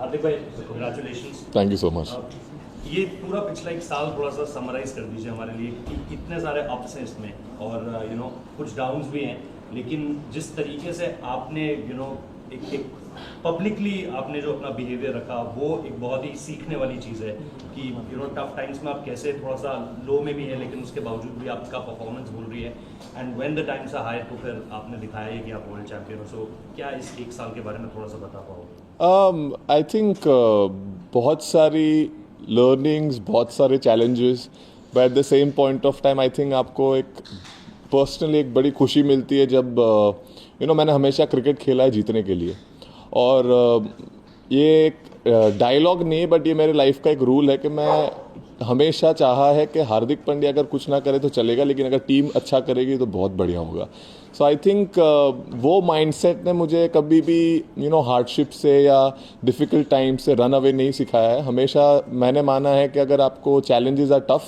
हार्दिक भाई, congratulations. Thank you so much. ये पूरा पिछला एक साल थोड़ा सा समराइज कर दीजिए हमारे लिए कि इतने सारे अप्स हैं इसमें और कुछ डाउन्स भी हैं, लेकिन जिस तरीके से आपने एक पब्लिकली आपने जो अपना बिहेवियर रखा वो एक बहुत ही सीखने वाली चीज़ है कि टफ टाइम्स में आप कैसे थोड़ा सा लो में भी है लेकिन उसके बावजूद भी आपका परफॉर्मेंस बोल रही है, and when the times are high तो फिर आपने दिखाया है कि आप वर्ल्ड चैंपियन हो। सो क्या इस एक साल के बारे में थोड़ा सा बता पाओगे? आई थिंक बहुत सारी लर्निंग्स, बहुत सारे challenges, but at the same point of time I think आपको एक पर्सनली एक बड़ी खुशी मिलती है जब मैंने हमेशा क्रिकेट खेला है जीतने के लिए, और ये एक डायलॉग नहीं बट ये मेरे लाइफ का एक रूल है कि मैं हमेशा चाहा है कि हार्दिक पांड्या अगर कुछ ना करे तो चलेगा, लेकिन अगर टीम अच्छा करेगी तो बहुत बढ़िया होगा। सो आई थिंक वो माइंडसेट ने मुझे कभी भी हार्डशिप से या डिफ़िकल्ट टाइम से रन अवे नहीं सिखाया है। हमेशा मैंने माना है कि अगर आपको challenges are tough,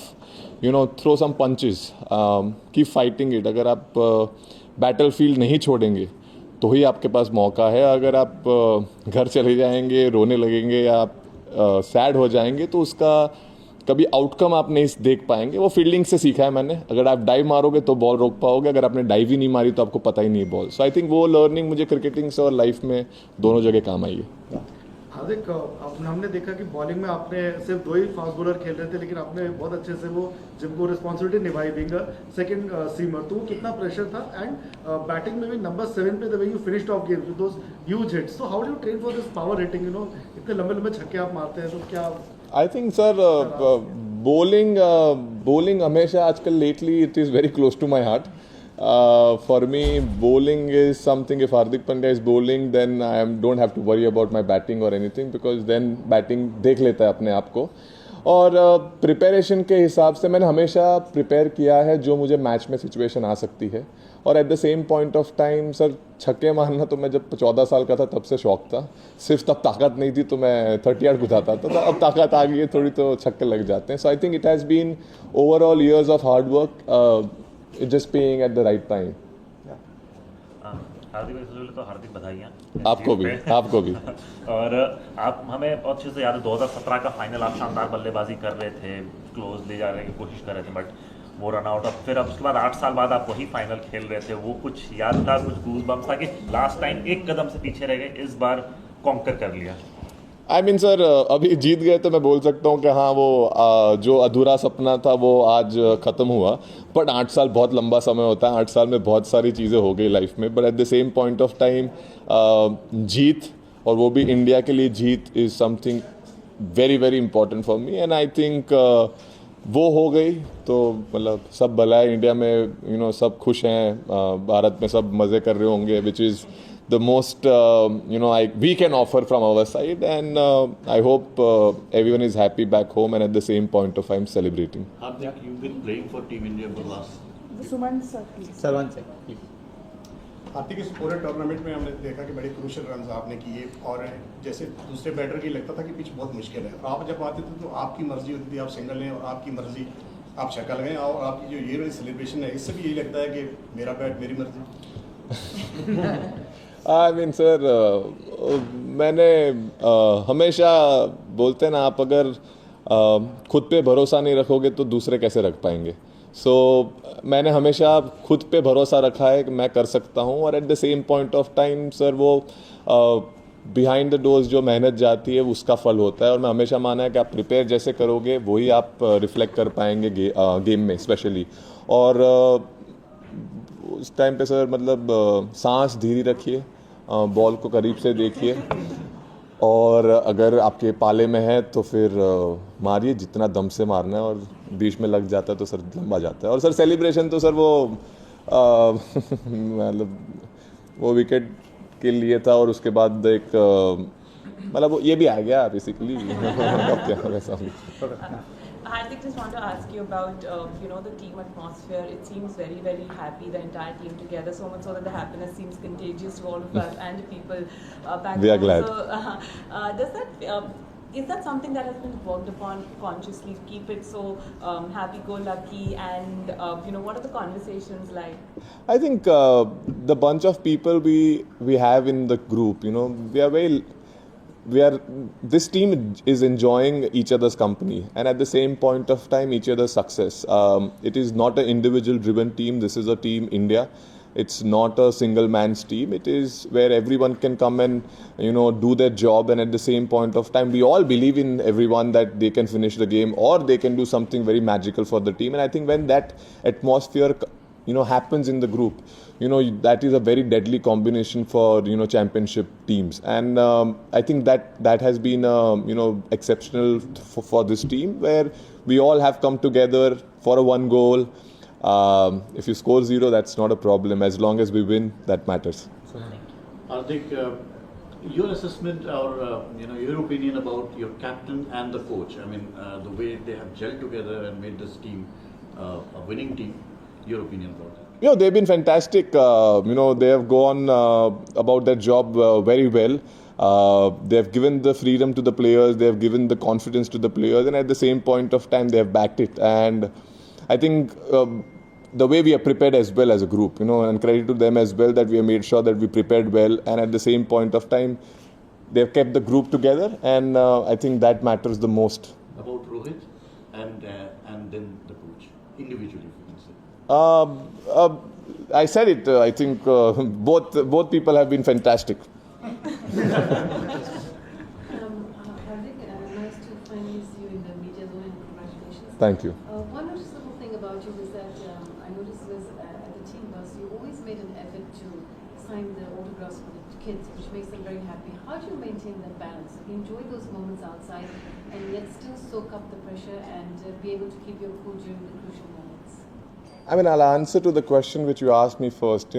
throw some punches, keep fighting it. अगर आप बैटल फील्ड नहीं छोड़ेंगे तो ही आपके पास मौका है। अगर आप घर चले जाएंगे, रोने लगेंगे या आप सैड हो जाएंगे तो उसका कभी आउटकम आप नहीं देख पाएंगे। वो फील्डिंग से सीखा है मैंने। अगर आप डाइव मारोगे तो बॉल रोक पाओगे, अगर आपने डाइव ही नहीं मारी तो आपको पता ही नहीं बॉल। सो आई थिंक वो लर्निंग मुझे क्रिकेटिंग से और लाइफ में दोनों जगह काम आई है। हार्दिक, हमने देखा कि बॉलिंग में आपने सिर्फ 2 ही फास्ट बॉलर खेल रहे थे, लेकिन आपने बहुत अच्छे से वो जिनको रिस्पॉन्सिबिलिटी निभाई बीइंग सेकंड सीमर, तो वो कितना प्रेशर था। एंड बैटिंग में भी नंबर 7 पे the way you finished off games with those huge hits, so how do you train for this power hitting? इतने लंबे लंबे छक्के आप मारते हैं, तो क्या आई थिंक सर bowling हमेशा आजकल lately it is very close to my heart. For me, bowling is something. If Hardik Pandya is bowling, then I don't have to worry about my batting or anything, because then batting देख लेता है अपने आप को। और preparation के हिसाब से मैंने हमेशा प्रिपेयर किया है जो मुझे मैच में सिचुएशन आ सकती है। और eight the same point of time sir, छक्के मारना तो मैं जब 14 साल का था तब से शौक था। सिर्फ तब ताकत नहीं थी तो मैं 30 यार्ड कुदाता था, तो अब ताकत आ गई है थोड़ी तो छक्के लग जाते हैं। So I think it has been overall years of hard work, just paying at the right time. Hardik भाई, सबसे पहले तो हार्दिक बधाइयाँ आपको भी और आप हमें बहुत अच्छे से याद है 2017 का फाइनल आप शानदार बल्लेबाजी कर रहे थे, क्लोज ले जाने की कोशिश कर रहे थे, बट वो रन आउट। अब फिर उसके बाद 8 साल बाद आप वही फाइनल खेल रहे थे। वो कुछ याद था, कुछ गूज बम्स था कि लास्ट टाइम एक कदम से पीछे रह गए, इस बार कॉन्कर कर लिया? आई मीन सर, अभी जीत गए तो मैं बोल सकता हूँ कि हाँ, वो जो अधूरा सपना था वो आज ख़त्म हुआ। बट 8 साल बहुत लंबा समय होता है, 8 साल में बहुत सारी चीज़ें हो गई लाइफ में। But at the same point of time जीत, और वो भी इंडिया के लिए जीत, is something very very important for me. And I think वो हो गई तो मतलब सब भला है। इंडिया में सब खुश हैं, भारत में सब मज़े कर रहे होंगे, which is the most we can offer from our side, and I hope everyone is happy back home and at the same point of time celebrating. Hardik, you've been playing for Team India for last. Suman sir, please. Sarwan sir, please. हार्दिक, इस पूरे tournament में हमने देखा कि बड़े crucial run आपने किए, और जैसे दूसरे बैटर की लगता था कि पिच बहुत मुश्किल है। आप जब आते थे तो आपकी मर्जी होती थी, आप सिंगल लें, और आपकी मर्जी आप छक्का लगाएं, और आपकी जो ये वाली सेलिब्रेशन है इससे भी यही लगता है कि मेरा बैट मेरी मर्जी। आई मीन सर, मैंने हमेशा बोलते हैं ना, आप अगर खुद पे भरोसा नहीं रखोगे तो दूसरे कैसे रख पाएंगे। सो मैंने हमेशा खुद पे भरोसा रखा है कि मैं कर सकता हूँ, और eight the same point of time sir वो बिहाइंड द डोर्स जो मेहनत जाती है उसका फल होता है। और मैं हमेशा माना है कि आप प्रिपेयर जैसे करोगे वही आप रिफ्लेक्ट कर पाएंगे गेम में स्पेशली। और उस टाइम पे सर मतलब सांस धीरे रखिए, बॉल को करीब से देखिए, और अगर आपके पाले में है तो फिर मारिए जितना दम से मारना है, और बीच में लग जाता है तो सर लंबा जाता है। और सर सेलिब्रेशन तो सर वो मतलब वो विकेट के लिए था, और उसके बाद एक मतलब ये भी आ गया basically. Hardik, just want to ask you about the team atmosphere. It seems very, very happy, the entire team together, so much so that the happiness seems contagious to all of us and the people back We are home. glad. So, is that something that has been worked upon consciously to keep it so happy-go-lucky? And what are the conversations like? I think the bunch of people we have in the group, we are very this team is enjoying each other's company, and at the same point of time, each other's success. It is not an individual-driven team. This is a team India. It's not a single man's team. It is where everyone can come and do their job, and at the same point of time, we all believe in everyone that they can finish the game or they can do something very magical for the team. And I think when that atmosphere happens in the group, that is a very deadly combination for championship teams. And I think that has been exceptional for this team, where we all have come together for a one goal. If you score 0, that's not a problem. As long as we win, that matters. Hardik, your assessment or your opinion about your captain and the coach. I mean, the way they have gelled together and made this team a winning team. Your opinion about that? They've been fantastic. They have gone about their job very well. They have given the freedom to the players. They have given the confidence to the players, and at the same point of time, they have backed it. And I think the way we are prepared as well as a group, and credit to them as well, that we have made sure that we prepared well, and at the same point of time, they have kept the group together, and I think that matters the most. About Rohit and then the coach individually, if you can say. I said it. I think both people have been fantastic. Hardik, nice to finally see you in the media zone, and congratulations. Thank you. One noticeable thing about you is that I noticed was at the team bus, you always made an effort to sign the autographs for the kids, which makes them very happy. How do you maintain that balance? You enjoy those moments outside and yet still soak up the pressure and be able to keep your cool during the crucial moments? I mean, I'll answer to the question which you asked me first.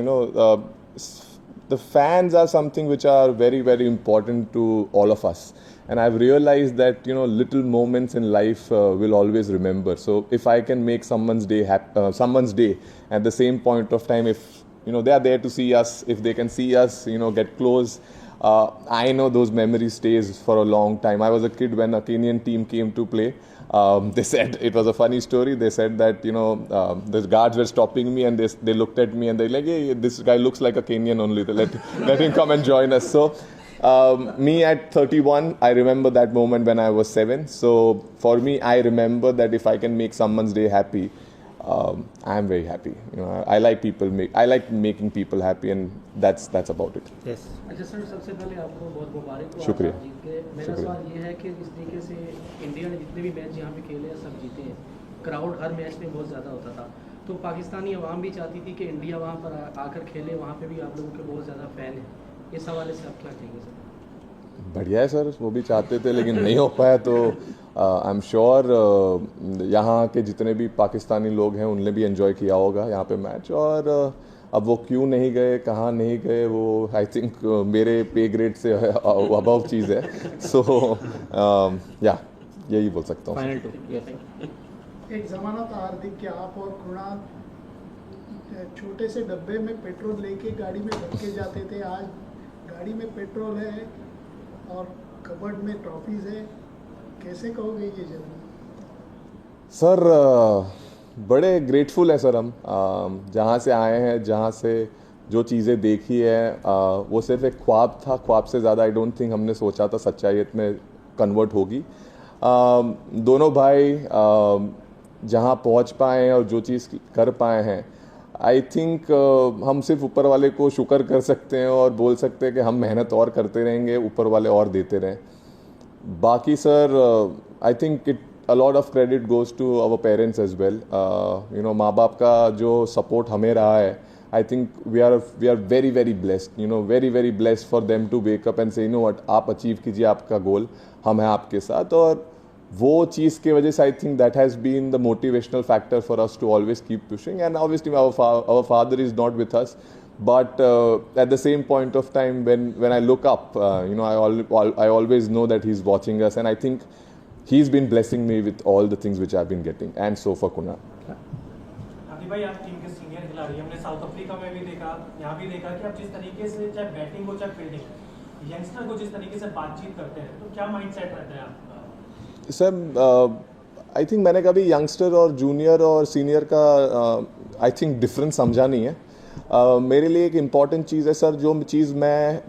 The fans are something which are very, very important to all of us. And I've realized that, little moments in life will always remember. So if I can make someone's day at the same point of time, if, they are there to see us, if they can see us, get close, I know those memories stays for a long time. I was a kid when a Kenyan team came to play. They said, it was a funny story. They said that, the guards were stopping me, and they looked at me and they're like, hey, this guy looks like a Kenyan only. Let him come and join us. So me at 31, I remember that moment when I was 7. So for me, I remember that if I can make someone's day happy, I am very happy. I like making people happy, and that's about it. Yes. अच्छा sir, सबसे पहले आपको बहुत मुबारक हो शुक्रिया। आप जीत के। मेरा सवाल ये है कि जिस तरीके से इंडिया ने जितने भी मैच यहाँ पे खेले हैं सब जीते हैं, क्राउड हर मैच में बहुत ज़्यादा होता था, तो पाकिस्तानी अवाम भी चाहती थी कि इंडिया वहाँ पर आकर खेले, वहाँ पे भी आप लोगों के बहुत ज़्यादा फ़ैन हैं। इस हवाले से आप क्या कहेंगे सर? बढ़िया है सर, वो भी चाहते थे लेकिन नहीं हो पाया। तो आई एम श्योर यहाँ के जितने भी पाकिस्तानी लोग हैं उनने भी एंजॉय किया होगा यहाँ पे मैच। और अब वो क्यों नहीं गए, कहाँ नहीं गए, वो आई थिंक मेरे पे ग्रेड से अबव चीज़ है। सो या यही बोल सकता हूँ। एक ज़माना था हार्दिक कि आप और कृणाल छोटे से डब्बे में पेट्रोल लेके गाड़ी में भर के जाते थे। आज गाड़ी में पेट्रोल है और कबर्ड में ट्रॉफीज है, कैसे कहोगे ये जर्नी? सर बड़े ग्रेटफुल है सर हम, जहाँ से आए हैं, जहाँ से जो चीज़ें देखी है, वो सिर्फ एक ख्वाब था। ख्वाब से ज़्यादा आई डोंट थिंक हमने सोचा था सच्चाईयत में कन्वर्ट होगी। दोनों भाई जहाँ पहुँच पाए हैं और जो चीज़ कर पाए हैं, आई थिंक हम सिर्फ ऊपर वाले को शुक्र कर सकते हैं और बोल सकते हैं कि हम मेहनत और करते रहेंगे, ऊपर वाले और देते रहें। बाकी sir I think a lot of credit goes to our parents as well. माँ बाप का जो सपोर्ट हमें रहा है, I think we are very very blessed. Very very blessed for them to wake up and say, what, आप achieve कीजिए आपका गोल, हम हैं आपके साथ। और वो चीज़ के वजह से I think that has been the motivational factor for us to always keep pushing. And obviously our father is not with us, but at the same point of time when I look up, I always know that he's watching us, and I think he's been blessing me with all the things which I've been getting, and so for Kunal. हाथी भाई, आप team के senior खिलाड़ी, हमने south Africa में भी देखा, यहाँ भी देखा कि आप जिस तरीके से चाहे बैटिंग हो चाहे फील्डिंग, यंगस्टर को जिस तरीके से बातचीत करते हैं, तो क्या माइंडसेट रहता है आपका? सर आई थिंक मैंने कभी यंगस्टर और जूनियर और सीनियर का आई थिंक डिफरेंस समझा नहीं है। मेरे लिए एक इम्पॉर्टेंट चीज़ है सर, जो चीज़ मैं